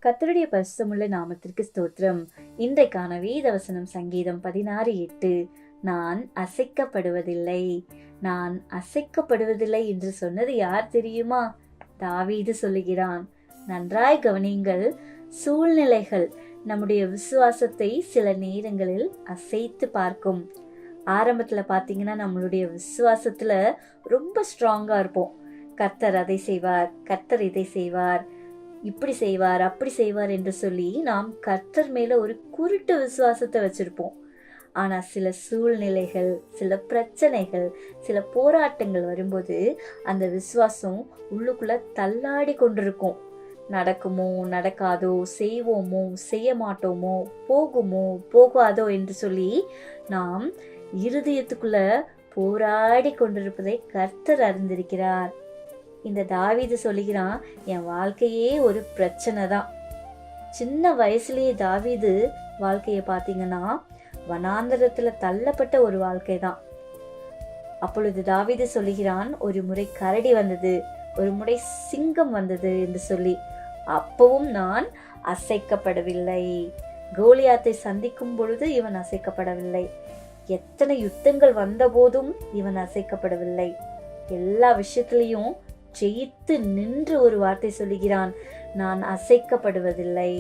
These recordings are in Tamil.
கர்த்தருடைய பரிசுத்தமுள்ள நாமத்திற்கு ஸ்தோத்திரம். இன்றைக்கான வேத வசனம் சங்கீதம் 16:8. நான் அசைக்கப்படுவதில்லை, நான் அசைக்கப்படுவதில்லை என்று சொன்னது யார் தெரியுமா? தாவீது சொல்லுகிறான். நன்றாய் கவனியுங்கள். சூழ்நிலைகள் நம்முடைய விசுவாசத்தை சில நேரங்களில் அசைத்து பார்க்கும். ஆரம்பத்துல பாத்தீங்கன்னா நம்மளுடைய விசுவாசத்துல ரொம்ப ஸ்ட்ராங்கா இருப்போம். கர்த்தர் அதை செய்வார், கர்த்தர் இதை செய்வார், இப்படி செய்வார், அப்படி செய்வார் என்று சொல்லி நாம் கர்த்தர் மேல ஒரு குருட்டு விசுவாசத்தை வச்சிருப்போம். ஆனா சில சூழ்நிலைகள், சில பிரச்சனைகள், சில போராட்டங்கள் வரும்போது அந்த விசுவாசம் உள்ளுக்குள்ள தள்ளாடி கொண்டிருக்கும். நடக்குமோ நடக்காதோ, செய்வோமோ செய்ய மாட்டோமோ, போகுமோ போகாதோ என்று சொல்லி நாம் இருதயத்துக்குள்ள போராடி கொண்டிருப்பதை கர்த்தர் அறிந்திருக்கிறார். இந்த தாவீது சொல்லுகிறான், என் வாழ்க்கையே ஒரு பிரச்சனை தான். சின்ன வயசுலயே தாவீது வாழ்க்கைய பாத்தீங்கன்னா வனாந்தரத்துல தள்ளப்பட்ட ஒரு வாழ்க்கை தான். அப்பொழுது தாவீது சொல்லுகிறான், ஒரு முறை கரடி வந்தது, ஒரு முறை சிங்கம் வந்தது என்று சொல்லி, அப்பவும் நான் அசைக்கப்படவில்லை. கோலியாத்தை சந்திக்கும் பொழுது இவன் அசைக்கப்படவில்லை. எத்தனை யுத்தங்கள் வந்த போதும் இவன் அசைக்கப்படவில்லை. எல்லா விஷயத்திலையும் ஜெயித்து நின்று ஒரு வார்த்தை சொல்லுகிறான், நான் அசைக்கப்படுவதில்லை.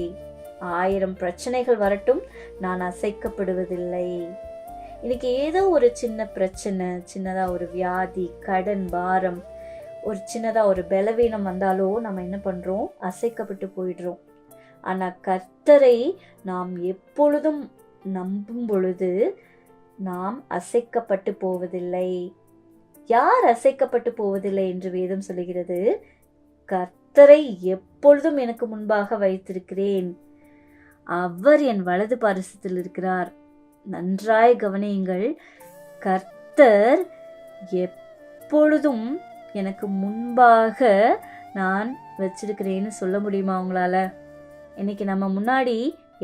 1000 பிரச்சனைகள் வரட்டும், நான் அசைக்கப்படுவதில்லை. இன்னைக்கு ஏதோ ஒரு சின்ன பிரச்சனை, சின்னதா ஒரு வியாதி, கடன் பாரம், ஒரு சின்னதா ஒரு பலவீனம் வந்தாலோ நம்ம என்ன பண்றோம்? அசைக்கப்பட்டு போயிடுறோம். ஆனா கர்த்தரை நாம் எப்பொழுதும் நம்பும் பொழுது நாம் அசைக்கப்பட்டு போவதில்லை. யார் அசைக்கப்பட்டு போவதில்லை என்று வேதம் சொல்லுகிறது? கர்த்தரை எப்பொழுதும் எனக்கு முன்பாக வைத்திருக்கிறேன், அவர் என் வலது பாரிசத்தில் இருக்கிறார். நன்றாய் கவனியுங்கள். கர்த்தர் எப்பொழுதும் எனக்கு முன்பாக நான் வச்சிருக்கிறேன்னு சொல்ல முடியுமா உங்களால? இன்னைக்கு நம்ம முன்னாடி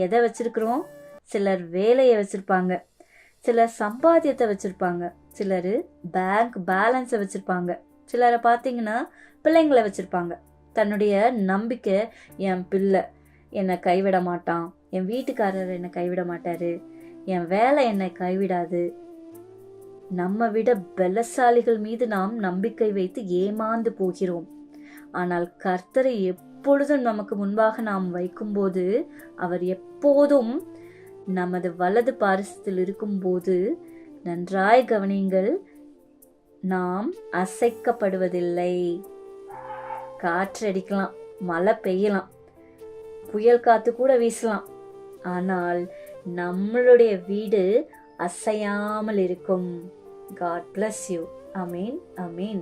எதை வச்சிருக்கிறோம்? சிலர் வேலையை வச்சிருப்பாங்க, சிலர் சம்பாத்தியத்தை வச்சிருப்பாங்க, சிலர் பேங்க் பேலன்ஸை வச்சிருப்பாங்க, சிலரை பார்த்தீங்கன்னா பிள்ளைங்களை வச்சிருப்பாங்க. தன்னுடைய நம்பிக்கை, என் பிள்ளை என்னை கைவிட மாட்டான், என் வீட்டுக்காரர் என்னை கைவிட மாட்டாரு, என் வேலை என்னை கைவிடாது. நம்ம விட பலசாலிகள் மீது நாம் நம்பிக்கை வைத்து ஏமாந்து போகிறோம். ஆனால் கர்த்தரை எப்பொழுதும் நமக்கு முன்பாக நாம் வைக்கும்போது அவர் எப்போதும் நமது வலது பாரிசத்தில் இருக்கும்போது, நன்றாய் கவனியுங்கள், நாம் அசைக்கப்படுவதில்லை. காற்றடிக்கலாம், மழை பெய்யலாம், புயல் காத்து கூட வீசலாம், ஆனால் நம்மளுடைய வீடு அசையாமல் இருக்கும். God bless you. Amen. Amen.